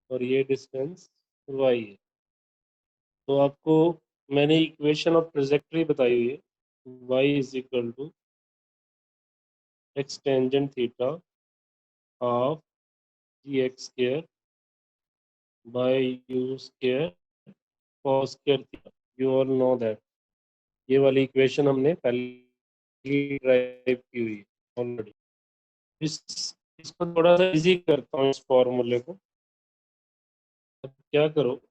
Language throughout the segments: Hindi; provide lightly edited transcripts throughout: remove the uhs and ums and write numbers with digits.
और ये डिस्टेंस y है। तो आपको मैंने इक्वेशन ऑफ ट्रेजेक्टरी बताई हुई है, y is equal to x tangent theta of g x square by u square cos square theta. You all know that. ये वाली इक्वेशन हमने पहले ड्राइव की हुई है ऑलरेडी। इस इसको थोड़ा सा इजी करता हूँ, इस फॉर्मूले को। अब क्या करो,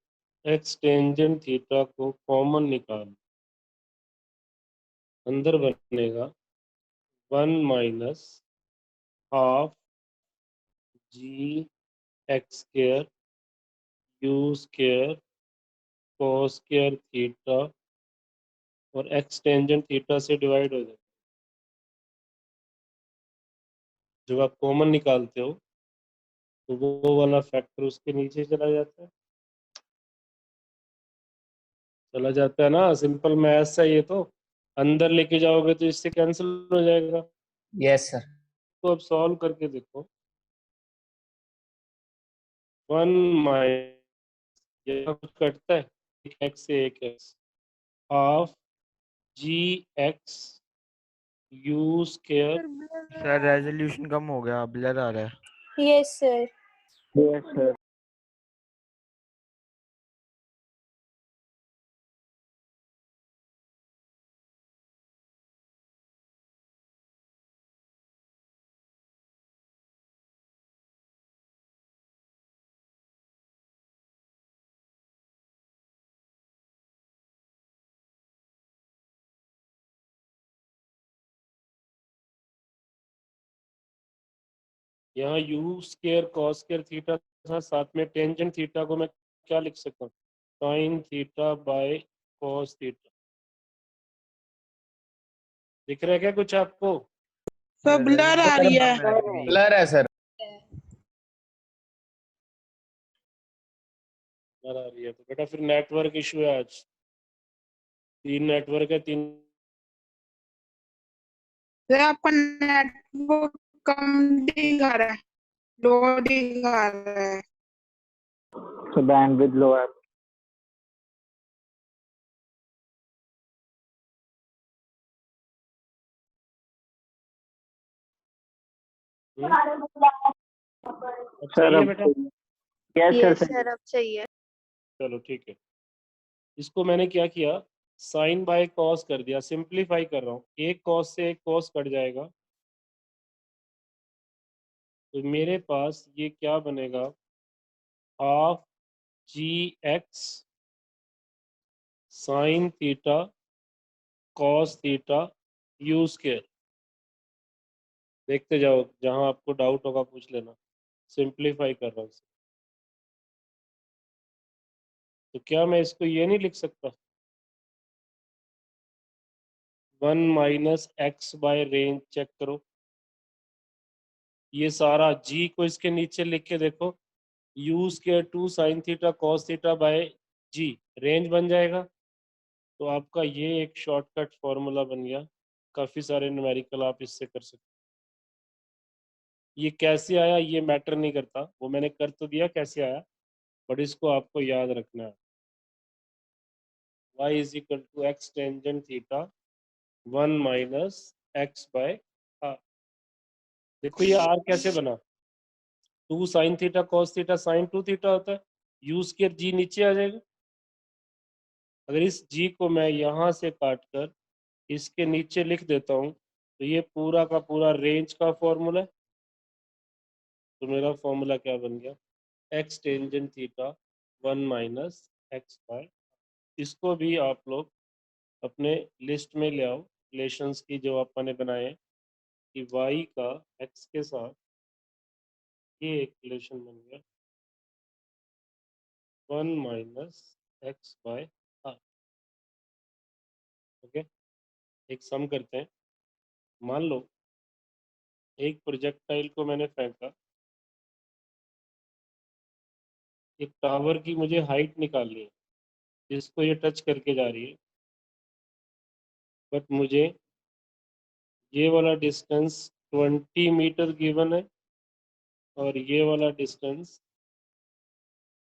एक्स टेंजेंट थीटा को कॉमन निकाल, अंदर बनेगा 1 - half g x square u square cos square theta, और एक्स टेंजेंट थीटा से डिवाइड हो जाए। जब आप कॉमन निकालते हो तो वो वाला फैक्टर उसके नीचे चला जाता है ना। सिंपल मैथ्स है ये तो। अंदर लेके जाओगे तो इससे कैंसिल हो जाएगा। Yes sir. तो अब सॉल्व करके देखो। 1 - यहाँ कुछ कटता है, एक एक्स से एक x, half g x u square. Sir resolution कम हो गया, ब्लर आ रहा है। Yes sir. Yes sir. यहाँ u square cos square theta था, साथ में टेंजेंट थीटा को मैं क्या लिख सकता हूँ, sine theta by cos theta. दिख रहा है क्या कुछ आपको? सर ब्लर आ रही है। ब्लर है सर। आ रही है तो बेटा फिर नेटवर्क इशू है आज। 3 नेटवर्क है, 3। सर आपका नेटवर्क कम दिखा रहा है, लो दिखा रहा है। So bandwidth low है। अब सर सही है अब बेटा? Yes yes sir. सर अब सही है। चलो ठीक है। इसको मैंने क्या किया, साइन बाय कॉस कर दिया। सिंप्लीफाई कर रहा हूँ, एक कॉस से एक कॉस कट जाएगा, तो मेरे पास ये क्या बनेगा, half g x sine theta cos theta u square. देखते जाओ, जहां आपको डाउट होगा पूछ लेना। सिंप्लीफाई कर रहा हूँ। तो क्या मैं इसको ये नहीं लिख सकता, 1 - बाय रेंज चेक करो। ये सारा जी को इसके नीचे लिख के देखो, u square 2 sine theta cos theta by g, range बन जाएगा। तो आपका ये एक शॉर्टकट फॉर्मूला बन गया। काफ़ी सारे न्यूमेरिकल आप इससे कर सकते। ये कैसे आया ये मैटर नहीं करता, वो मैंने कर तो दिया कैसे आया, बट इसको आपको याद रखना है। y is equal to x tangent theta 1 - x by r। देखो ये r कैसे बना, 2 sine theta cos theta sine 2 theta होता है, यू स्क्वायर जी नीचे आ जाएगा। अगर इस g को मैं यहाँ से काट कर इसके नीचे लिख देता हूँ तो ये पूरा का पूरा रेंज का फॉर्मूला है। तो मेरा फॉर्मूला क्या बन गया, x tangent theta 1 - x by. इसको भी आप लोग अपने लिस्ट में ले आओ, रिलेशंस की जो आपने बनाए हैं, कि y का x के साथ ये एक रिलेशन बन गया 1 - x बाय r। ओके, एक सम करते हैं। मान लो एक प्रोजेक्टाइल को मैंने फेंका, एक टावर की मुझे हाइट निकालनी है जिसको ये टच करके जा रही है, बट मुझे ये वाला डिस्टेंस 20 मीटर गिवन है और ये वाला डिस्टेंस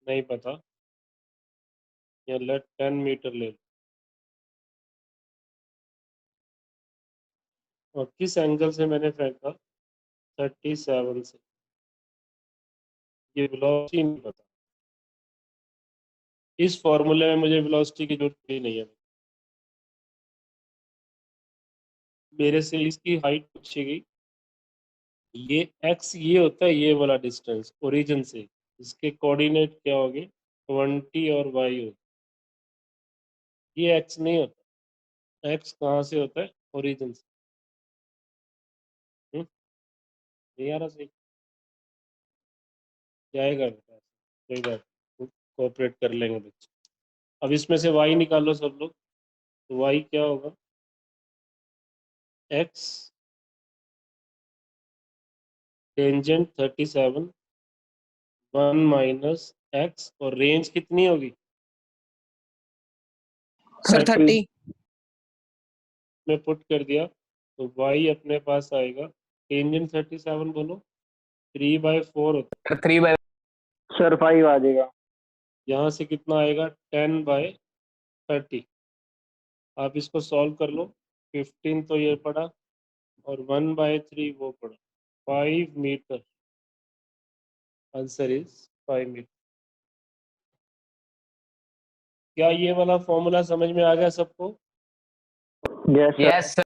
नहीं पता, या लेट 10 मीटर ले लो, और किस एंगल से मैंने फेंका, 37 से। ये वेलोसिटी नहीं पता, इस फॉर्मूले में मुझे वेलोसिटी की जरूरत भी नहीं है। मेरे से इसकी हाइट पूछी गई, ये x ये होता है, ये वाला डिस्टेंस ओरिजिन से, इसके कोऑर्डिनेट क्या होंगे, 20 और y होगा। ये x नहीं होता, x कहाँ से होता है, ओरिजिन से। नहीं आ रहा सही, जाएगा बेटा, कोई बात, कोऑपरेट कर लेंगे बच्चे। अब इसमें से y निकालो सब लोग, तो y क्या होगा, x टेंजेंट 37 1 माइनस x, और रेंज कितनी होगी, सर 30। में पुट कर दिया, तो y अपने पास आएगा, टेंजेंट 37 बोलो, 3/4 होता है, 3 by सर 5 आ जाएगा। यहाँ से कितना आएगा, 10/30। आप इसको सॉल्व कर लो, 15 तो ये पड़ा, और 1/3 वो पड़ा, 5 मीटर। Answer is 5 metre. क्या ये वाला फॉर्मूला समझ में आ गया सबको? Yes sir. yes sir.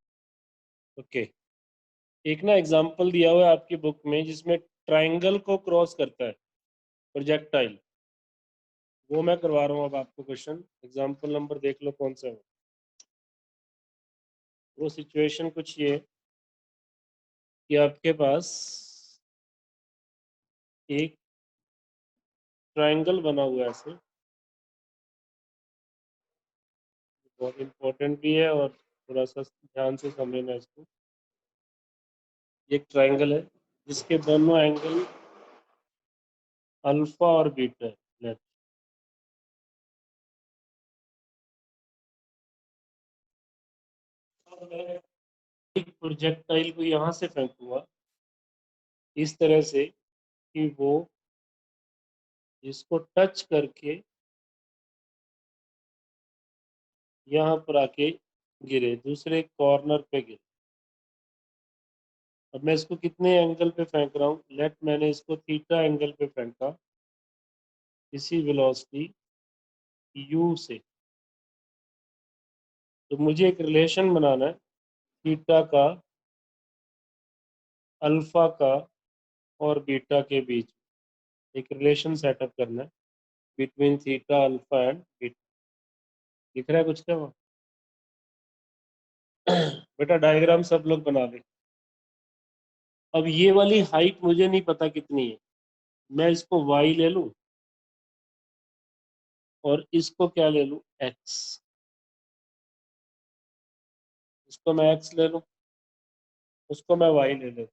Okay, एक ना एग्जांपल दिया हुआ है आपकी बुक में, जिसमें ट्रायंगल को क्रॉस करता है प्रोजेक्टाइल, वो मैं करवा रहा हूँ अब आपको क्वेश्चन। एग्जांपल नंबर देख लो कौन सा है वो सिचुएशन कुछ ये कि आपके पास एक ट्रायंगल बना हुआ है ऐसे, बहुत इम्पोर्टेंट भी है और थोड़ा सा ध्यान से समझना इसको। एक ट्रायंगल है जिसके दोनों एंगल अल्फा और बीटा है, लेफ्ट। एक प्रोजेक्टाइल को यहाँ से फेंकूंगा इस तरह से कि वो इसको टच करके यहाँ पर आके गिरे, दूसरे कॉर्नर पे गिरे। अब मैं इसको कितने एंगल पे फेंक रहा हूँ, लेट मैंने इसको थीटा एंगल पे फेंका, इसी वेलोसिटी u से। तो मुझे एक रिलेशन बनाना है थीटा का, अल्फा का और बीटा के बीच, एक रिलेशन सेटअप करना है between theta alpha and beta. दिख रहा है कुछ क्या वहाँ? बेटा डायग्राम सब लोग बना ले। अब ये वाली हाइट मुझे नहीं पता कितनी है, मैं इसको y ले लूं और इसको क्या ले लूं, x। इसको मैं x ले लूं, उसको मैं y ले लेता हूं।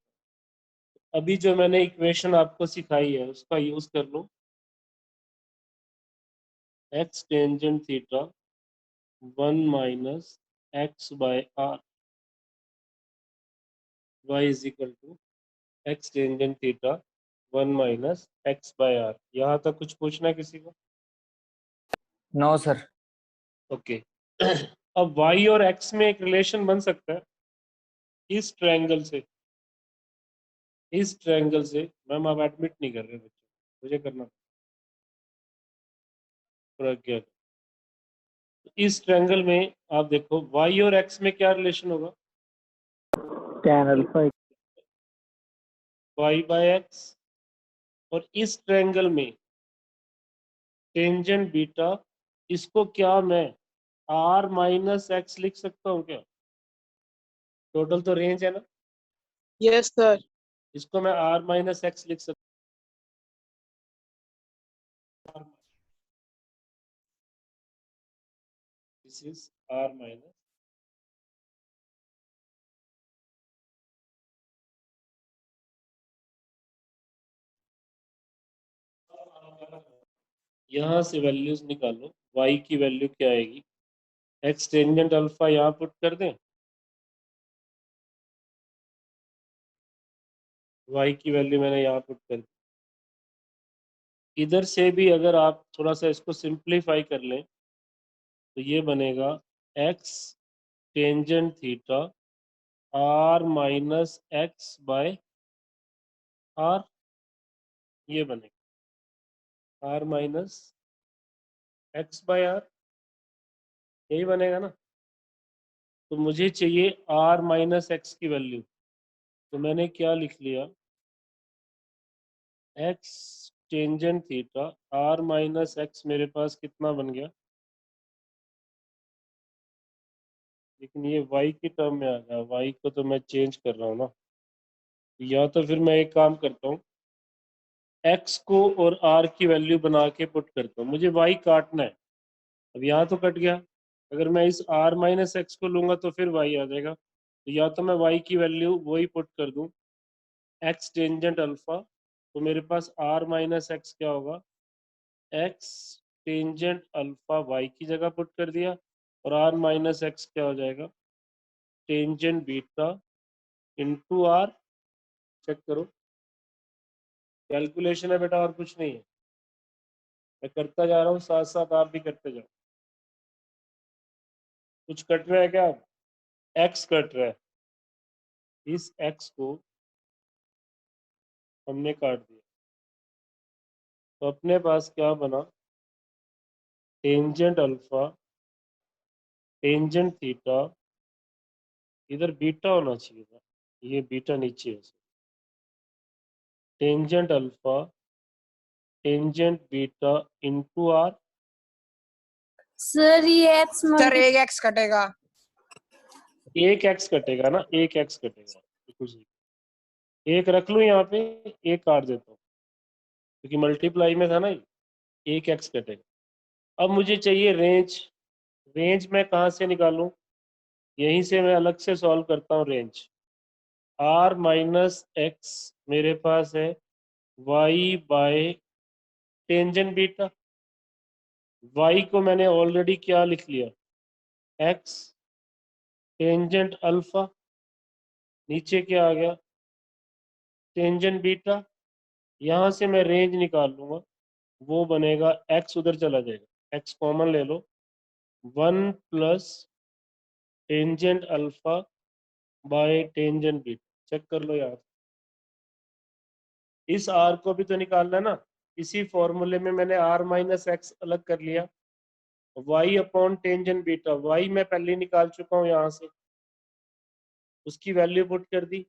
अभी जो मैंने इक्वेशन आपको सिखाई है उसका यूज कर लो, x tangent theta 1 minus x/r, y is equal to x tangent theta 1 minus x/r। यहाँ तक कुछ पूछना है किसी को? No sir. ओके। अब y और x में एक रिलेशन बन सकता है इस ट्रायंगल से, इस ट्रायंगल से। मैम आप एडमिट नहीं कर रहे बच्चों, मुझे करना प्रज्ञा। इस ट्रायंगल में आप देखो y और x में क्या रिलेशन होगा, tan अल्फा y/x, और इस ट्रायंगल में टेंजेंट बीटा, इसको क्या मैं r माइनस x लिख सकता हूँ क्या? टोटल तो रेंज है ना, यस सर। इसको मैं r माइनस x लिख सकता हूँ। दिस इज r माइनस, यहाँ से वैल्यूज निकालो, y की वैल्यू क्या आएगी, x टेंजेंट अल्फा यहाँ पुट कर दें, y की वैल्यू मैंने यहाँ पुट कर दी, इधर से भी अगर आप थोड़ा सा इसको सिंप्लीफाई कर लें तो ये बनेगा x tangent theta r minus x by r, ये बनेगा r minus x by r, यही बनेगा ना। तो मुझे चाहिए r माइनस एक्स की वैल्यू, तो मैंने क्या लिख लिया, x tangent theta r minus x मेरे पास कितना बन गया, लेकिन ये y की टर्म में आ गया, y को तो मैं चेंज कर रहा हूँ ना। या तो फिर मैं एक काम करता हूँ, x को और r की वैल्यू बना के पुट करता हूँ, मुझे y काटना है। अब यहाँ तो कट गया, अगर मैं इस r माइनस एक्स को लूंगा तो फिर y आ जाएगा। तो या तो मैं y की वैल्यू वही पुट कर दूं, x टेंजेंट अल्फा, तो मेरे पास r माइनस एक्स क्या होगा, x टेंजेंट अल्फा y की जगह पुट कर दिया, और r माइनस एक्स क्या हो जाएगा, tangent beta into r। Check करो, कैलकुलेशन है बेटा, और कुछ नहीं है। मैं करता जा रहा हूँ, साथ साथ आप भी करते जाओ। कुछ कट रहा है क्या, x कट रहा है, इस x को हमने काट दिया, तो अपने पास क्या बना, टेंजेंट अल्फा टेंजेंट थीटा, इधर बीटा होना चाहिए था, ये बीटा नीचे है, tangent alpha tangent beta into r. Sir ये एक्स सर एक एक्स कटेगा। एक एक्स कटेगा ना, एक एक्स कटेगा, बिल्कुल सही। एक रख लूं यहाँ पे, एक काट देता हूँ, क्योंकि मल्टीप्लाई में था ना, एक एक्स कटेगा। अब मुझे चाहिए रेंज, रेंज मैं कहाँ से निकालूं, यहीं से मैं अलग से सॉल्व करता हूँ रेंज। r माइनस एक्स मेरे पास है y bye tangent beta, y को मैंने ऑलरेडी क्या लिख लिया, x टेंजेंट अल्फा, नीचे क्या आ गया, टेंजेंट बीटा। यहाँ से मैं रेंज निकाल लूंगा, वो बनेगा x उधर चला जाएगा, x कॉमन ले लो, 1 plus tangent alpha by tangent beta. Check कर लो यार, इस r को भी तो निकालना है ना, इसी फॉर्मूले में मैंने r माइनस एक्स अलग कर लिया, y upon tangent beta, y मैं पहले निकाल चुका हूँ यहाँ से, उसकी वैल्यू पुट कर दी,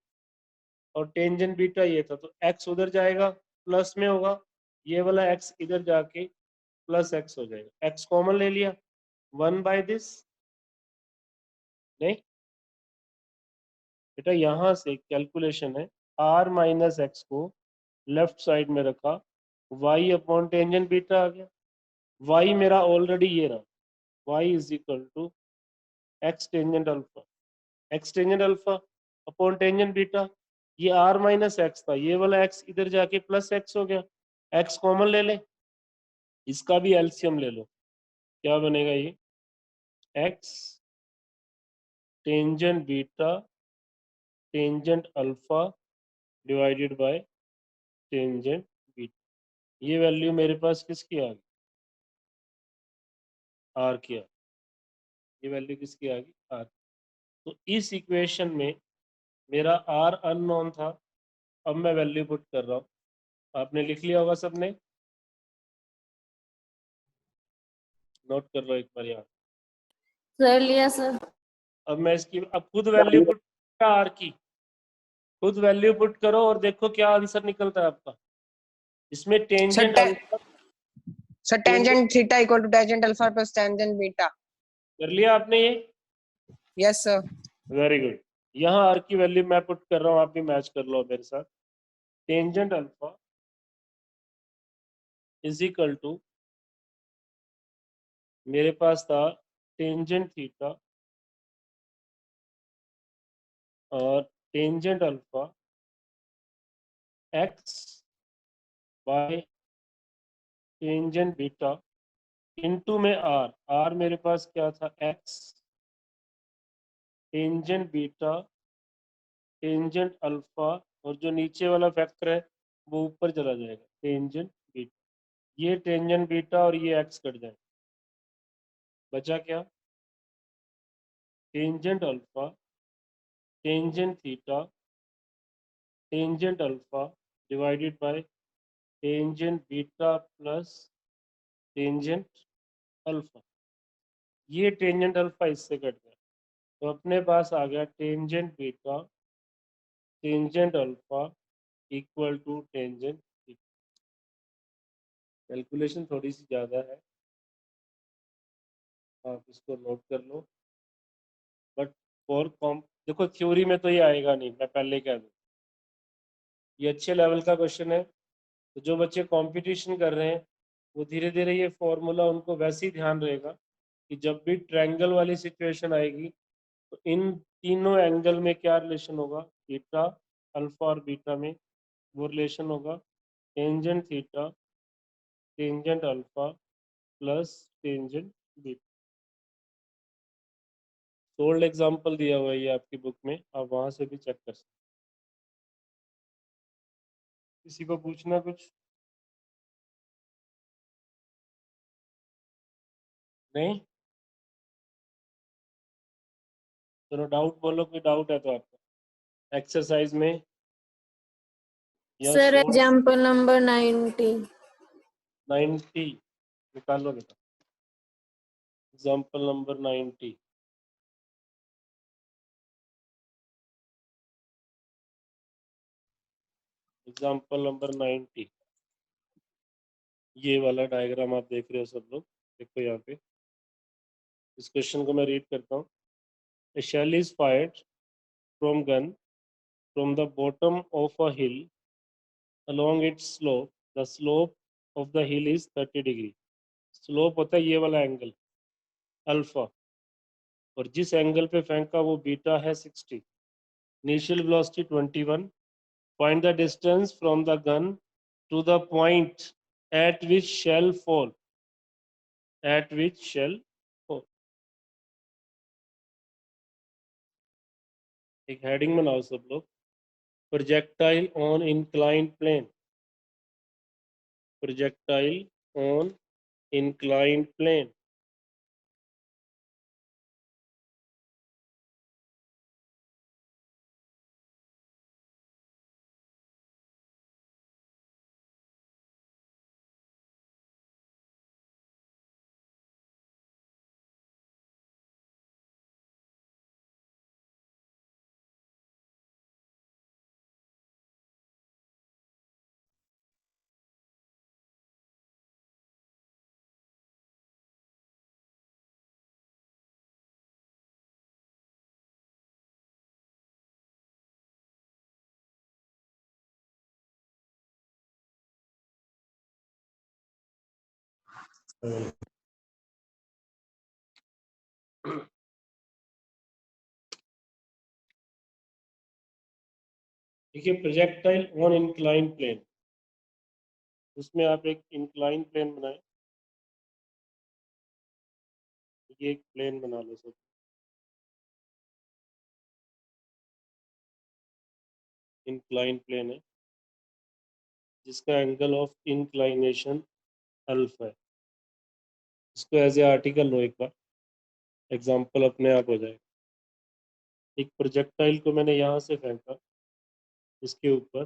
और टेंजेंट बीटा ये था, तो x उधर जाएगा प्लस में होगा, ये वाला x इधर जाके प्लस x हो जाएगा, x कॉमन ले लिया, 1 बाय दिस, नहीं बेटा यहाँ से कैलकुलेशन है, r माइनस एक्स को लेफ्ट साइड में रखा, y अपॉन टेंजेंट बीटा आ गया, y मेरा ऑलरेडी ये रहा, y is equal to x tangent alpha, x tangent alpha upon tangent beta, ये r माइनस एक्स था, ये वाला x इधर जाके प्लस x हो गया, x कॉमन ले ले, इसका भी एलसीएम ले लो, क्या बनेगा ये, x tangent beta tangent alpha divided by tangent beta, ये वैल्यू मेरे पास किसकी आ गई, r की आ गई, ये वैल्यू किसकी आ गई, r। तो इस इक्वेशन में मेरा r अननोन था, अब मैं वैल्यू पुट कर रहा हूँ, आपने लिख लिया होगा सबने, नोट कर लो एक बार यार। कर लिया सर। अब मैं इसकी, अब खुद वैल्यू पुट आर की, खुद वैल्यू पुट करो और देखो क्या आंसर निकलता है आपका। इसमें tangent alpha, sir tangent theta equal to tangent alpha plus tangent beta. कर लिया आपने ये, यस सर। Very good. यहाँ आर की वैल्यू मैं पुट कर रहा हूँ, आप भी मैच कर लो मेरे साथ। Tangent alpha is equal to, मेरे पास था टेंजेंट थीटा और tangent alpha X by tangent beta into में आर, आर मेरे पास क्या था, X tangent beta tangent alpha, और जो नीचे वाला फैक्टर है वो ऊपर चला जाएगा, टेंजेंट बीटा। ये टेंजेंट बीटा और ये एक्स कट जाए, बचा क्या? Tangent alpha, tangent theta, tangent alpha divided by tangent beta plus tangent alpha. ये टेंजेंट अल्फा इससे कट गया, तो अपने पास आ गया tangent beta tangent alpha equal to tangent theta. Calculation थोड़ी सी ज़्यादा है, आप इसको नोट कर लो, बट फॉर कॉम देखो थ्योरी में तो ये आएगा नहीं, मैं पहले कह दूँ। ये अच्छे लेवल का क्वेश्चन है, तो जो बच्चे कंपटीशन कर रहे हैं वो धीरे धीरे ये फॉर्मूला उनको वैसे ही ध्यान रहेगा कि जब भी ट्रायंगल वाली सिचुएशन आएगी तो इन तीनों एंगल में क्या रिलेशन होगा, थीटा अल्फा और बीटा में वो रिलेशन होगा tangent theta tangent alpha plus tangent beta. Sold example दिया हुआ है ये आपकी बुक में, आप वहां से भी चेक कर सकते। किसी को पूछना कुछ? नहीं? चलो डाउट बोलो, कोई डाउट है तो आपका एक्सरसाइज में या सर सोल्ड। Example number 90। 90 निकालो बेटा, एग्जाम्पल नंबर 90। एग्जाम्पल नंबर 90, ये वाला डायग्राम आप देख रहे हो सब लोग, देखो यहाँ पे इस क्वेश्चन को मैं रीड करता हूँ। A shell is fired from gun from the bottom of a hill along its slope. The slope of the hill is 30 degree. Slope होता है ये वाला एंगल अल्फा, और जिस एंगल पे फेंका वो बीटा है 60। Initial velocity 21। Find the distance from the gun to the point at which shell fall, at which shell fall. एक हेडिंग बनाओ सब लोग, projectile on inclined plane, projectile on inclined plane. देखिए प्रोजेक्टाइल ऑन इंक्लाइंड प्लेन, उसमें आप एक इंक्लाइन प्लेन बनाए, ये एक प्लेन बना लो सब, इंक्लाइन प्लेन है जिसका एंगल ऑफ इंक्लाइनेशन अल्फा है। इसको एज ए आर्टिकल लो एक बार, एग्जांपल अपने आप हो जाएगा। एक प्रोजेक्टाइल को मैंने यहाँ से फेंका इसके ऊपर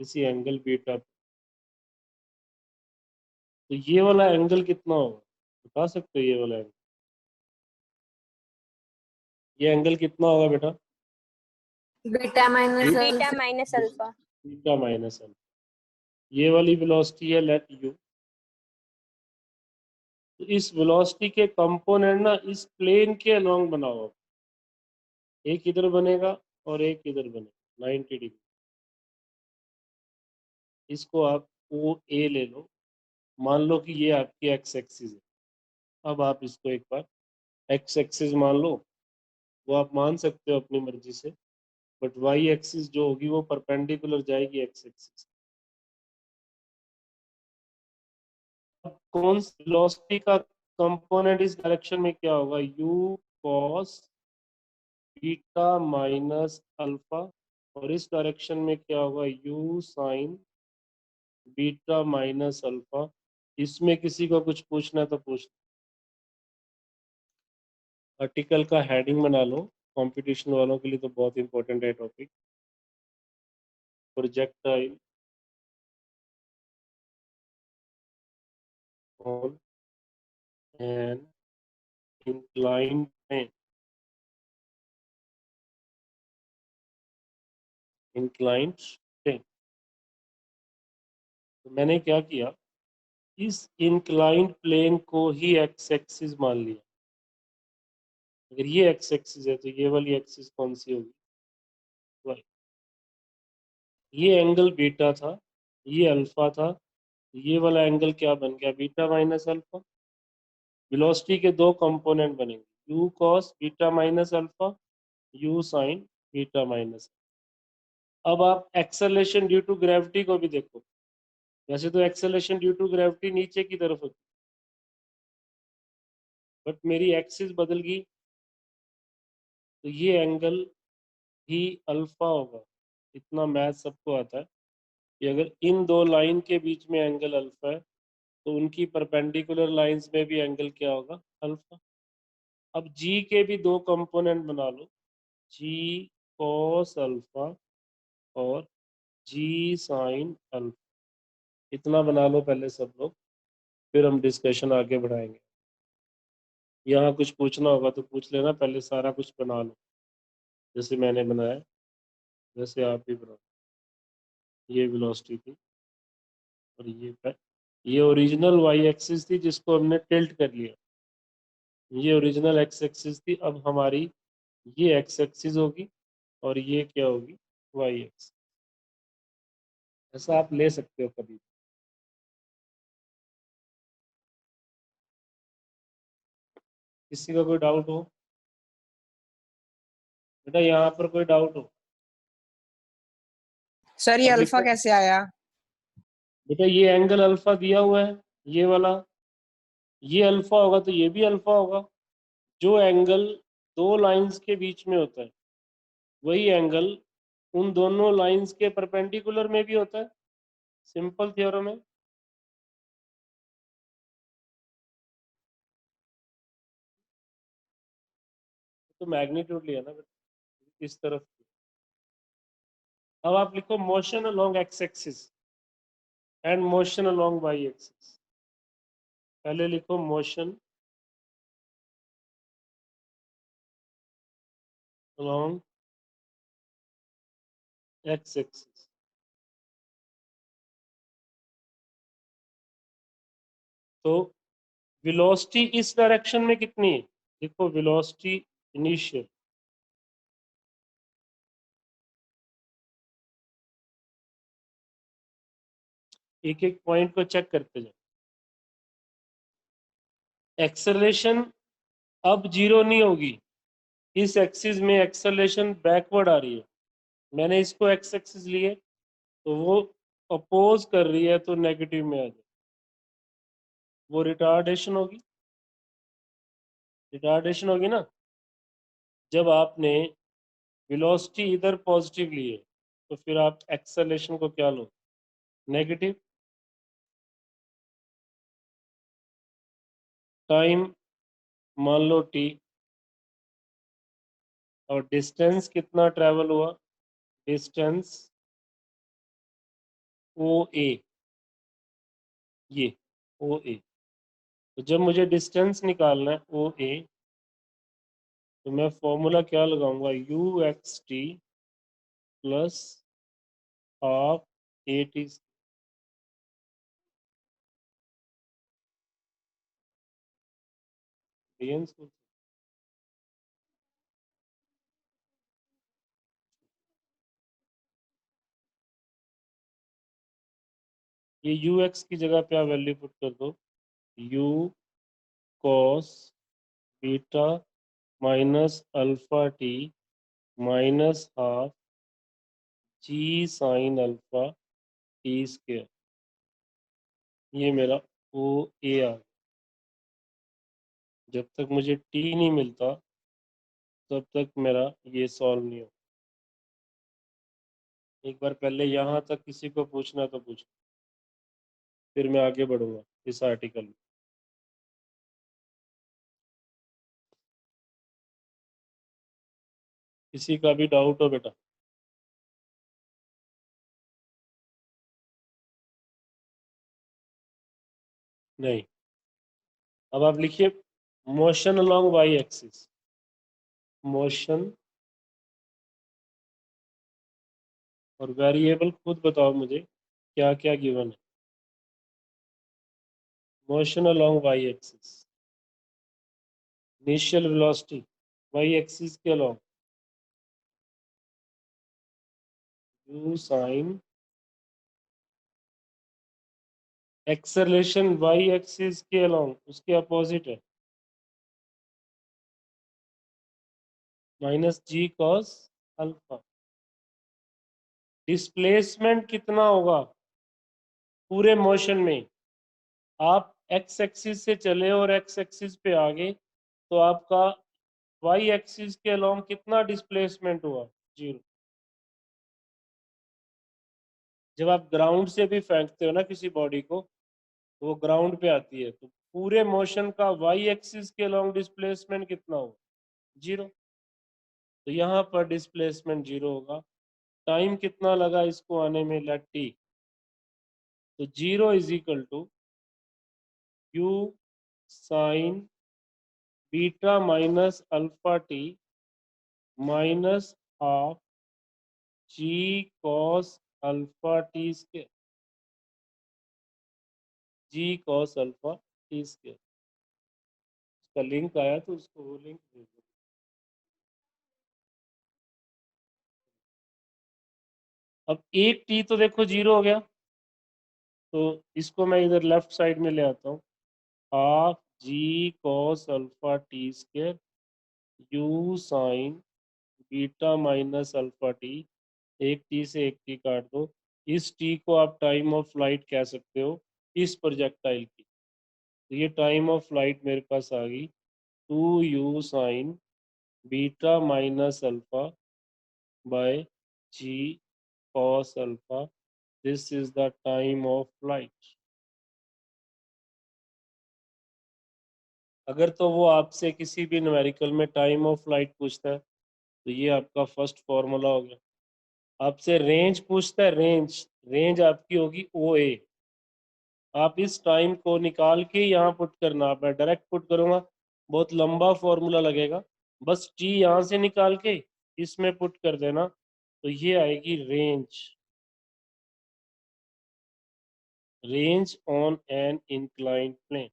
किसी एंगल बीटा पे, तो ये वाला एंगल कितना होगा बता सकते हो? ये वाला एंगल, ये एंगल कितना होगा बेटा? Beta minus beta minus alpha. Beta minus alpha. ये वाली वेलोसिटी है लेट यू, तो इस वेलोसिटी के कंपोनेंट ना इस प्लेन के अलोंग बनाओ, एक इधर बनेगा और एक इधर बनेगा 90 डिग्री। इसको आप ओ ए ले लो, मान लो कि ये आपकी एक्स एक्सिस है। अब आप इसको एक बार एक्स एक्सिस मान लो, वो आप मान सकते हो अपनी मर्जी से, बट वाई एक्सिस जो होगी वो परपेंडिकुलर जाएगी एक्स एक्सिस। अब कौन सी वेलोसिटी का कंपोनेंट इस डायरेक्शन में क्या होगा? You cos beta minus alpha, और इस डायरेक्शन में क्या होगा? You sine beta minus alpha. इसमें किसी को कुछ पूछना है तो पूछ। आर्टिकल का हेडिंग बना लो, कंपटीशन वालों के लिए तो बहुत इंपॉर्टेंट है topic. Projectile on an inclined plane, inclined plane. तो मैंने क्या किया, इस इंक्लाइंड प्लेन को ही एक्स एक्सिस मान लिया। अगर ये एक्स एक्सिस है तो ये वाली एक्सिस कौन सी होगी, वाई। ये एंगल बीटा था, ये अल्फा था, ये वाला एंगल क्या बन गया, बीटा माइनस अल्फा। वेलोसिटी के दो कंपोनेंट बनेंगे, you cos beta minus alpha, you sine beta minus. अब आप एक्सेलरेशन ड्यू टू ग्रेविटी को भी देखो। वैसे तो एक्सेलरेशन ड्यू टू ग्रेविटी नीचे की तरफ होती, बट मेरी एक्सिस बदल गई तो ये एंगल ही अल्फा होगा। इतना मैथ सबको आता है कि अगर इन दो लाइन के बीच में एंगल अल्फा है तो उनकी परपेंडिकुलर लाइंस में भी एंगल क्या होगा, अल्फा। अब जी के भी दो कंपोनेंट बना लो, जी कॉस अल्फा और जी साइन अल्फा। इतना बना लो पहले सब लोग, फिर हम डिस्कशन आगे बढ़ाएंगे। यहाँ कुछ पूछना होगा तो पूछ लेना, पहले सारा कुछ बना लो जैसे मैंने बनाया, वैसे आप भी बनाओ। ये वेलोसिटी थी और ये ओरिजिनल वाई एक्सिस थी जिसको हमने टिल्ट कर लिया। ये ओरिजिनल एक्स एक्सिस थी, अब हमारी ये एक्स एक्सिस होगी और ये क्या होगी, वाई एक्सिस। ऐसा आप ले सकते हो कभी। किसी का कोई डाउट हो बेटा, यहाँ पर कोई डाउट हो? सर ये अब अल्फा लिखो कैसे आया? बेटा, ये एंगल अल्फा दिया हुआ है, ये वाला, ये अल्फा होगा तो ये भी अल्फा होगा। जो एंगल दो लाइंस के बीच में होता है वही एंगल उन दोनों लाइंस के परपेंडिकुलर में भी होता है। सिंपल थ्योरम है। तो मैग्नीट्यूड लिया ना बेटा इस तरफ। अब आप लिखो motion along X axis and motion along Y axis. पहले लिखो मोशन अलोंग एक्स एक्सिस। तो वेलोसिटी इस डायरेक्शन में कितनी है, देखो वेलोसिटी इनिशियल, एक एक पॉइंट को चेक करते जाओ। एक्सेलरेशन अब जीरो नहीं होगी, इस एक्सिस में एक्सेलरेशन बैकवर्ड आ रही है। मैंने इसको एक्स एक्सिस लिए तो वो अपोज कर रही है तो नेगेटिव में आ जाए, वो रिटार्डेशन होगी। रिटार्डेशन होगी ना। जब आपने वेलोसिटी इधर पॉजिटिव ली है तो फिर आप एक्सेलरेशन को क्या लो, नेगेटिव। टाइम मान लो टी और डिस्टेंस कितना ट्रेवल हुआ, डिस्टेंस ओ ए, ये ओ ए। तो जब मुझे डिस्टेंस निकालना है ओ ए तो मैं फॉर्मूला क्या लगाऊंगा, U X T plus half A T. ये यू एक्स की जगह पे आप वैल्यू पुट कर दो, U cos beta minus alpha T minus half G sine alpha T square. ये मेरा ओ ए आ गया। जब तक मुझे टी नहीं मिलता तब तक मेरा ये सॉल्व नहीं हो। एक बार पहले यहाँ तक किसी को पूछना तो पूछ। फिर मैं आगे बढ़ूंगा इस आर्टिकल में। किसी का भी डाउट हो बेटा? नहीं। अब आप लिखिए motion along Y axis. Motion और वेरिएबल खुद बताओ मुझे क्या क्या गिवन है। Motion along Y axis, initial velocity y axis के along u sin, acceleration y axis के अलोंग उसके अपोजिट है minus g cos alpha. Displacement कितना होगा पूरे मोशन में? आप एक्स एक्सिस से चले और एक्स एक्सिस पे आ गए तो आपका वाई एक्सिस के अलोंग कितना डिस्प्लेसमेंट हुआ? 0। जब आप ग्राउंड से भी फेंकते हो ना किसी बॉडी को तो वो ग्राउंड पे आती है, तो पूरे मोशन का वाई एक्सिस के अलोंग डिस्प्लेसमेंट कितना होगा? 0। तो यहाँ पर डिस्प्लेसमेंट 0 होगा। टाइम कितना लगा इसको आने में? Let T. तो 0 is equal to U sine beta minus alpha T minus half G cos alpha T square, G cos alpha T square. उसका लिंक आया तो उसको वो लिंक दे दो। अब एक टी तो देखो 0 हो गया, तो इसको मैं इधर लेफ्ट साइड में ले आता हूँ। Half G cos alpha T square U sine beta minus alpha T. एक टी से एक टी काट दो। इस टी को आप टाइम ऑफ फ्लाइट कह सकते हो इस प्रोजेक्टाइल की। तो ये टाइम ऑफ फ्लाइट मेरे पास आ गई 2u sine beta minus alpha by G cos alpha. This is the time of flight. अगर तो वो आपसे किसी भी न्यूमेरिकल में टाइम ऑफ फ्लाइट पूछता है तो ये आपका फर्स्ट फॉर्मूला हो गया। आपसे रेंज पूछता है, रेंज आपकी होगी ओ ए। आप इस टाइम को निकाल के यहाँ पुट करना। आप मैं डायरेक्ट पुट करूँगा बहुत लंबा फॉर्मूला लगेगा, बस टी यहाँ से निकाल के इसमें पुट कर देना तो ये आएगी range on an inclined plane.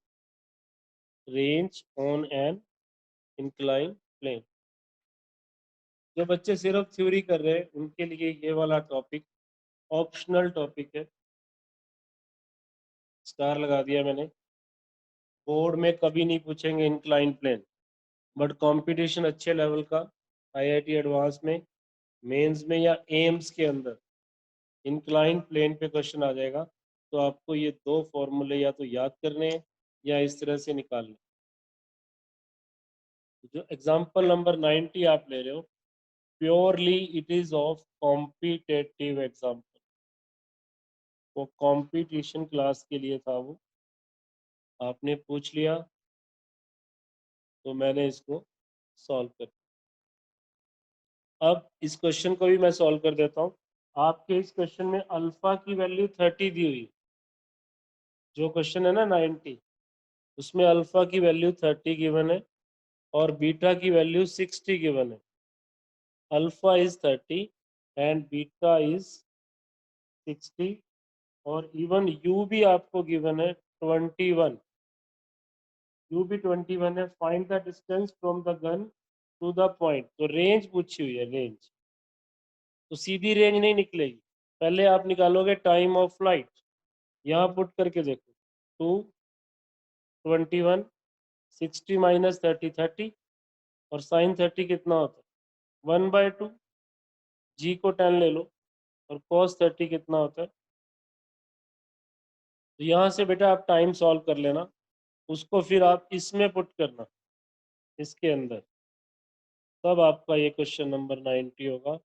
Range on an inclined plane. जो बच्चे सिर्फ थ्योरी कर रहे हैं उनके लिए ये वाला टॉपिक ऑप्शनल टॉपिक है। स्टार लगा दिया मैंने। बोर्ड में कभी नहीं पूछेंगे इंक्लाइन प्लेन, बट कंपटीशन अच्छे लेवल का आईआईटी एडवांस में, मेंस में या एम्स के अंदर इंक्लाइन प्लेन पे क्वेश्चन आ जाएगा। तो आपको ये दो फॉर्मूले या तो याद करने हैं या इस तरह से निकालने। जो एग्जांपल नंबर 90 आप ले रहे हो purely it is of competitive example. वो कंपटीशन क्लास के लिए था, वो आपने पूछ लिया तो मैंने इसको सॉल्व कर। अब इस क्वेश्चन को भी मैं सॉल्व कर देता हूँ। आपके इस क्वेश्चन में अल्फा की वैल्यू 30 दी हुई, जो क्वेश्चन है ना 90, उसमें अल्फा की वैल्यू 30 गिवन है और बीटा की वैल्यू 60 गिवन है। Alpha is 30 and beta is 60 और इवन यू भी आपको गिवन है 21। यू भी 21 है। Find the distance from the gun to the point. तो रेंज पूछी हुई है, रेंज तो सीधी रेंज नहीं निकलेगी, पहले आप निकालोगे टाइम ऑफ फ्लाइट। यहाँ पुट करके देखो 2 21 60 माइनस 30 30 और साइन 30 कितना होता है 1/2। जी को 10 ले लो और कॉस 30 कितना होता है। तो यहाँ से बेटा आप टाइम सॉल्व कर लेना, उसको फिर आप इसमें पुट करना इसके अंदर, तब आपका ये क्वेश्चन नंबर 90 होगा।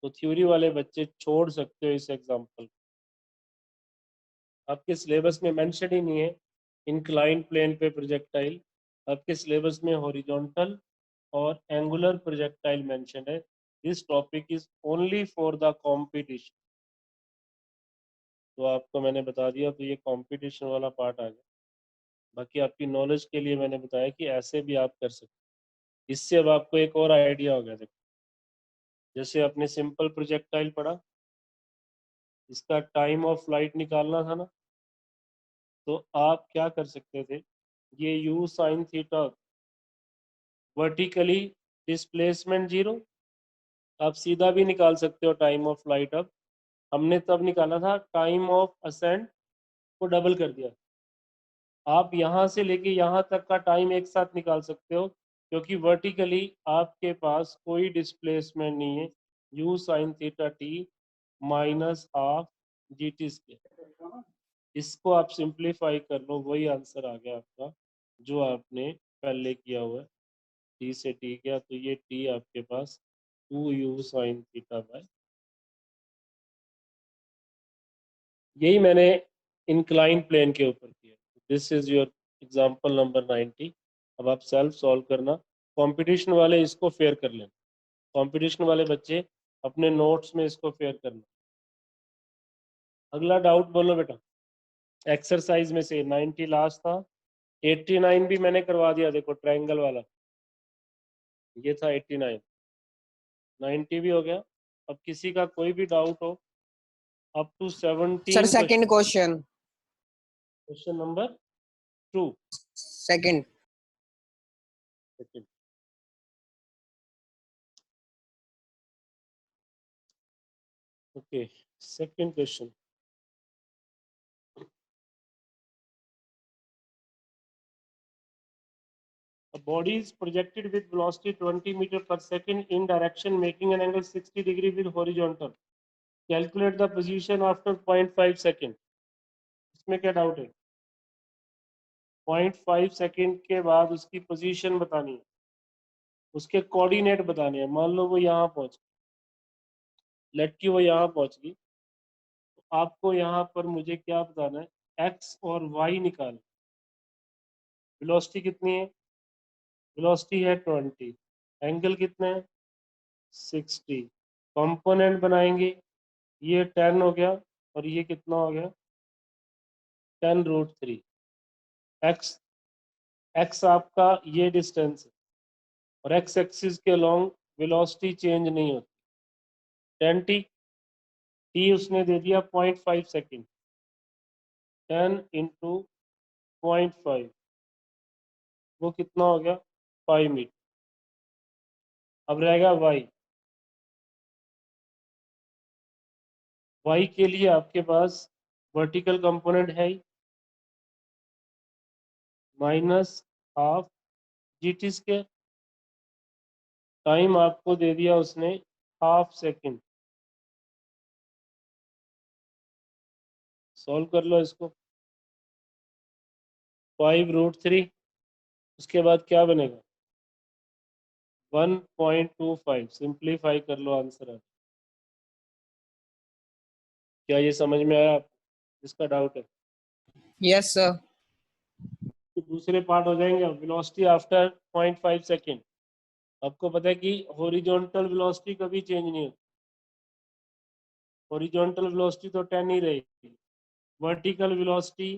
तो थ्योरी वाले बच्चे छोड़ सकते हो इस एग्जाम्पल। आपके सिलेबस में मेंशन ही नहीं है इंक्लाइंड प्लेन पे प्रोजेक्टाइल, आपके सिलेबस में हॉरिजॉन्टल और एंगुलर प्रोजेक्टाइल मेंशन है। This topic is only for the competition. तो आपको मैंने बता दिया, तो ये कंपटीशन वाला पार्ट आ गया। बाकी आपकी नॉलेज के लिए मैंने बताया कि ऐसे भी आप कर सकते। इससे अब आपको एक और आइडिया हो गया। देखो, जैसे आपने सिंपल प्रोजेक्टाइल पढ़ा, इसका टाइम ऑफ फ्लाइट निकालना था ना, तो आप क्या कर सकते थे, ये u sin theta vertically displacement 0, आप सीधा भी निकाल सकते हो टाइम ऑफ फ्लाइट। अब हमने तब निकाला था टाइम ऑफ असेंट को डबल कर दिया। आप यहाँ से लेके यहाँ तक का टाइम एक साथ निकाल सकते हो, क्योंकि वर्टिकली आपके पास कोई डिस्प्लेसमेंट नहीं है। u sin theta t minus half g t square. इसको आप सिंप्लीफाई कर लो, वही आंसर आ गया आपका जो आपने पहले किया हुआ है। टी से टी गया, तो ये टी आपके पास 2u sin थीटा बाय, यही मैंने इंक्लाइन प्लेन के ऊपर किया। This is your example number 90। अब आप सेल्फ सॉल्व करना। कंपटीशन वाले इसको फेयर कर लेना, कंपटीशन वाले बच्चे अपने नोट्स में इसको फेयर करना। अगला डाउट बोलो बेटा। एक्सरसाइज में से 90 लास्ट था, 89 भी मैंने करवा दिया। देखो ट्रायंगल वाला ये था 89, 90 भी हो गया। अब किसी का कोई भी डाउट हो up to 17 Sir, second question. Question number 2 Second. Okay, second question. A body is projected with velocity 20 meter per second in direction making an angle 60 degree with horizontal. Calculate the position after 0.5 second. इसमें क्या डाउट है? 0.5 सेकेंड के बाद उसकी पोजीशन बतानी है, उसके कोऑर्डिनेट बताने हैं। मान लो वो यहाँ पहुंच, लड़की वो यहाँ पहुंच गई, तो आपको यहाँ पर मुझे क्या बताना है, एक्स और वाई निकाल। वेलोसिटी कितनी है? वेलोसिटी है 20, एंगल कितना है 60। कंपोनेंट बनाएंगे, ये 10 हो गया और ये कितना हो गया 10√3। एक्स एक्स आपका ये डिस्टेंस है और एक्स एक्सिस के लॉन्ग वेलोसिटी चेंज नहीं होती। 10t, टी उसने दे दिया 0.5 सेकेंड, 10 इंटू 0.5 वो कितना हो गया 5 मीटर। अब रहेगा वाई। वाई के लिए आपके पास वर्टिकल कंपोनेंट है ही, minus half g t square. Time आपको दे दिया उसने हाफ सेकेंड। सॉल्व कर लो इसको, 5√3, उसके बाद क्या बनेगा 1.25। सिंप्लीफाई कर लो, आंसर है। क्या ये समझ में आया आपको? इसका डाउट है Yes, sir. तो दूसरे पार्ट हो जाएंगे। Velocity after 0.5 second. आपको पता है कि हॉरिजॉन्टल वेलोसिटी कभी चेंज नहीं होती, हॉरिजॉन्टल वेलोसिटी तो 10 ही रहेगी। Vertical velocity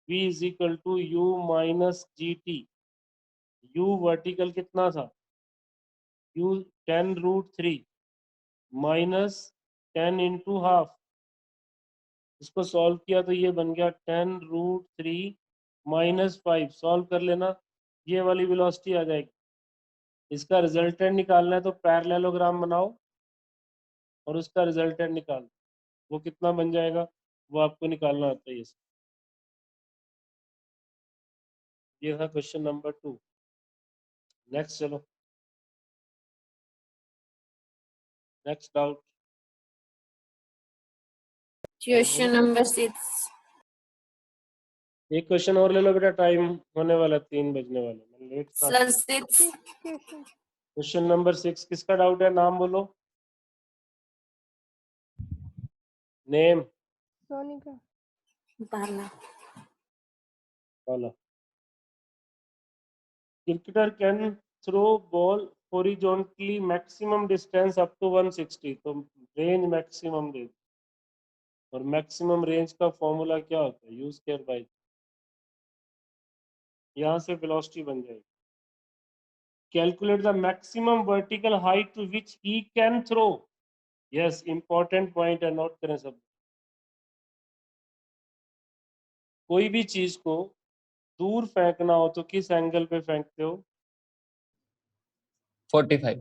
v is equal to u minus G T. u vertical कितना था, u 10√3 माइनस 10 इंटू हाफ। इसको सॉल्व किया तो ये बन गया 10√3 माइनस 5। सॉल्व कर लेना, ये वाली वेलोसिटी आ जाएगी। इसका रिजल्टेंट निकालना है तो पैरेललोग्राम बनाओ और उसका रिजल्टेंट निकाल, वो कितना बन जाएगा वो आपको निकालना आता है। ये था क्वेश्चन नंबर 2। नेक्स्ट चलो, नेक्स्ट डाउट। Question number 6. एक क्वेश्चन और ले लो बेटा, टाइम होने वाला 3 बजने वाले, मैं late Sir, start. 6. Question number 6 किसका डाउट है, नाम बोलो। नेम सोनिका। Parla. वाला cricketer can throw ball horizontally maximum distance up to 160, तो रेंज मैक्सिमम रेंज, और मैक्सिमम रेंज का फॉर्मूला क्या होता है, यू स्क्वायर बाय, यहाँ से वेलोसिटी बन जाएगी। Calculate the maximum vertical height to which he can throw, yes important point है, नोट करें सब। कोई भी चीज को दूर फेंकना हो तो किस एंगल पे फेंकते हो, 45,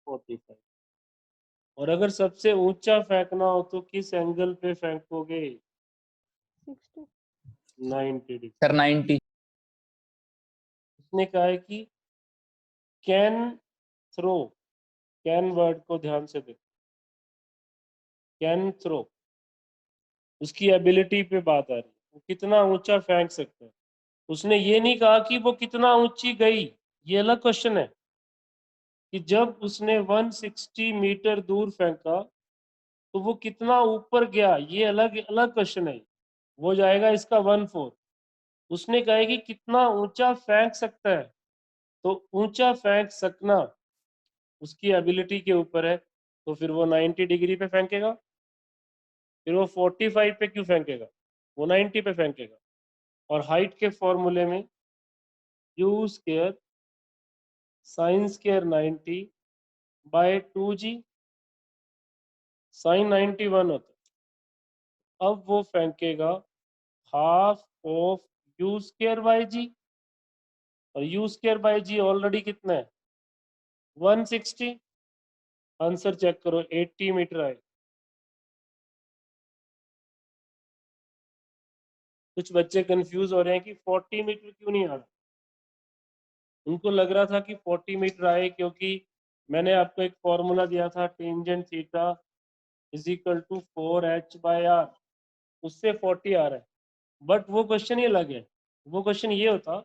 45। और अगर सबसे ऊंचा फेंकना हो तो किस एंगल पे फेंकोगे, 90 डिग्री। सर 90, उसने कहा है कि कैन थ्रो, कैन वर्ड को ध्यान से देखो, कैन थ्रो, उसकी एबिलिटी पे बात आ रही है, वो कितना ऊंचा फेंक सकता है। उसने ये नहीं कहा कि वो कितना ऊंची गई, ये अलग क्वेश्चन है कि जब उसने 160 मीटर दूर फेंका तो वो कितना ऊपर गया, ये अलग अलग क्वेश्चन है, वो जाएगा इसका 1/4। उसने कहा है कि कितना ऊंचा फेंक सकता है, तो ऊंचा फेंक सकना उसकी एबिलिटी के ऊपर है, तो फिर वो 90 डिग्री पे फेंकेगा। फिर वो 45 पे क्यों फेंकेगा, वो 90 पे फेंकेगा। और हाइट के फॉर्मूले में u square sine square 90 by 2g, sine 91 होता है। अब वो फेंकेगा half of u square by g, और u square by g already कितना है, 160। आंसर चेक करो, 80 मीटर आए। कुछ बच्चे कंफ्यूज हो रहे हैं कि 40 मीटर क्यों नहीं आ रहा, उनको लग रहा था कि 40 मीटर आए क्योंकि मैंने आपको एक फॉर्मूला दिया था, tangent theta is equal to 4h/r, उससे 40 आ रहा है। बट वो क्वेश्चन ही अलग है। वो क्वेश्चन ये होता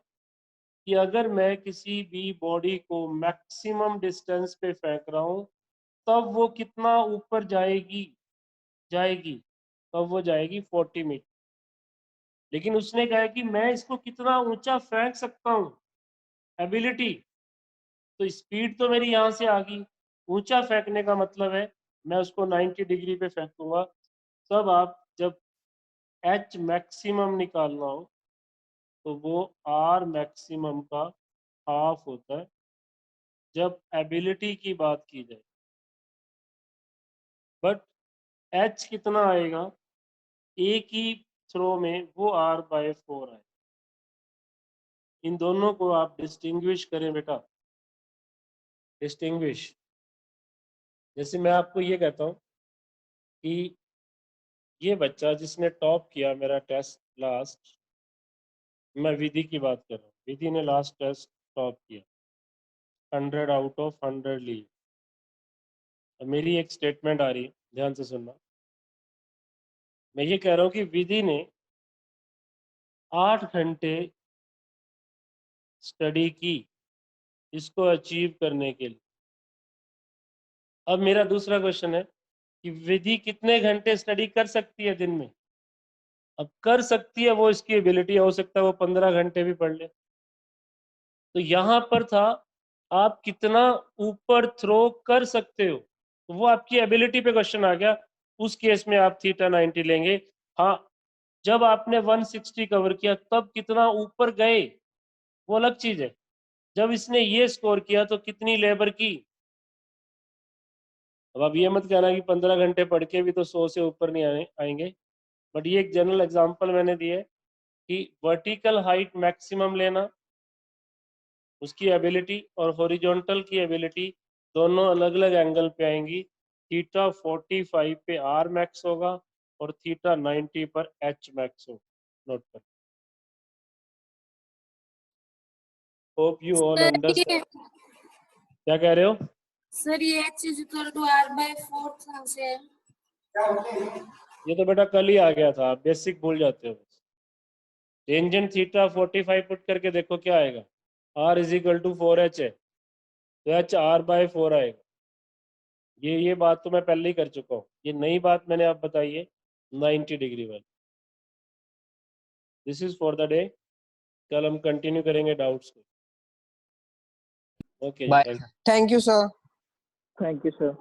कि अगर मैं किसी भी बॉडी को मैक्सिमम डिस्टेंस पे फेंक रहा हूँ तब वो कितना ऊपर जाएगी, तब वो जाएगी 40 मीटर। लेकिन उसने कहा कि मैं इसको कितना ऊंचा फेंक सकता हूँ, एबिलिटी, तो स्पीड तो मेरी यहाँ से आ गई, ऊंचा फेंकने का मतलब है मैं उसको 90 डिग्री पे फेंकूंगा। तब आप जब एच मैक्सिमम निकालना हो तो वो आर मैक्सिमम का हाफ होता है जब एबिलिटी की बात की जाए। बट एच कितना आएगा एक ही थ्रो में, वो r/4 आए। इन दोनों को आप डिस्टिंग्विश करें बेटा, डिस्टिंग्विश। जैसे मैं आपको ये कहता हूँ कि ये बच्चा जिसने टॉप किया मेरा टेस्ट लास्ट, मैं विधि की बात कर रहा हूँ, विधि ने लास्ट टेस्ट टॉप किया, 100 आउट ऑफ 100 लिए। अब मेरी एक स्टेटमेंट आ रही है, ध्यान से सुनना। मैं ये कह रहा हूँ कि विधि ने 8 घंटे स्टडी की इसको अचीव करने के लिए। अब मेरा दूसरा क्वेश्चन है कि विधि कितने घंटे स्टडी कर सकती है दिन में। अब कर सकती है वो इसकी एबिलिटी, हो सकता है वो 15 घंटे भी पढ़ ले। तो यहाँ पर था आप कितना ऊपर थ्रो कर सकते हो, तो वो आपकी एबिलिटी पे क्वेश्चन आ गया। उस केस में आप थीटा 90 लेंगे। हाँ, जब आपने 160 कवर किया तब कितना ऊपर गए वो अलग चीज है। जब इसने ये स्कोर किया तो कितनी लेबर की। अब आप ये मत कहना कि 15 घंटे पढ़ के भी तो 100 से ऊपर नहीं आएंगे। बट ये एक जनरल एग्जांपल मैंने दिया है कि वर्टिकल हाइट मैक्सिमम लेना, उसकी एबिलिटी, और हॉरिजॉन्टल की एबिलिटी दोनों अलग अलग एंगल पे आएंगी। थीटा 45 पे आर मैक्स होगा और थीटा 90 पर एच मैक्स होगा। नोट कर, होप यू ऑल अंडरस्टैंड। क्या कह रहे हो सर ये h is equal to r/4 कहाँ से है? ये तो बेटा कल ही आ गया था, आप बेसिक भूल जाते हो। टेंजेंट थीटा 45 पुट करके देखो क्या आएगा, r is equal to 4h है तो h r/4 आएगा। ये बात तो मैं पहले ही कर चुका हूँ, ये नई बात मैंने आप बताई है 90 डिग्री वाली। This is for the day. कल हम कंटिन्यू करेंगे डाउट्स को। Okay bye thank Thank you, sir. Thank you, sir.